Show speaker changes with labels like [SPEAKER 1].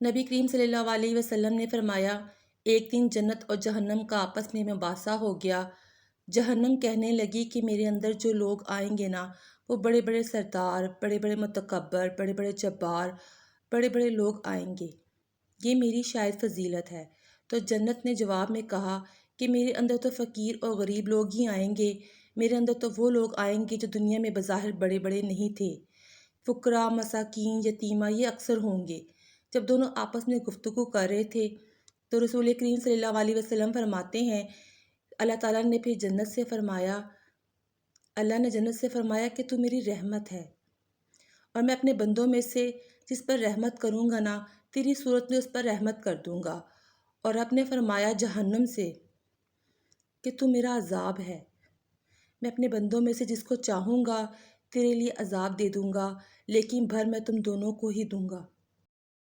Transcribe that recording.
[SPEAKER 1] नबी करीम सल्लल्लाहु अलैहि वसल्लम ने फरमाया, एक दिन जन्नत और जहन्नम का आपस में मुबासा हो गया। जहन्नम कहने लगी कि मेरे अंदर जो लोग आएंगे ना, वो बड़े बड़े सरदार, बड़े बड़े मुतकब्बर, बड़े बड़े जब्बार, बड़े बड़े लोग आएंगे। ये मेरी शायद फजीलत है। तो जन्नत ने जवाब में कहा कि मेरे अंदर तो फ़कीर और गरीब लोग ही आएंगे। मेरे अंदर तो वो लोग आएंगे जो दुनिया में बज़ाहिर बड़े बड़े नहीं थे। फुकरा, मसाकीन, यतीमा ये अक्सर होंगे। जब दोनों आपस में गुफ्तगू कर रहे थे तो रसूल करीम सल्लल्लाहु अलैहि वसल्लम फरमाते हैं, अल्लाह ताला ने फिर जन्नत से फरमाया अल्लाह ने जन्नत से फरमाया कि तू मेरी रहमत है और मैं अपने बंदों में से जिस पर रहमत करूँगा ना, तेरी सूरत में उस पर रहमत कर दूँगा। और आपने फरमाया जहन्नुम से कि तू मेरा अजाब है, मैं अपने बंदों में से जिसको चाहूँगा तेरे लिए अजाब दे दूँगा, लेकिन भर मैं तुम दोनों को ही दूँगा।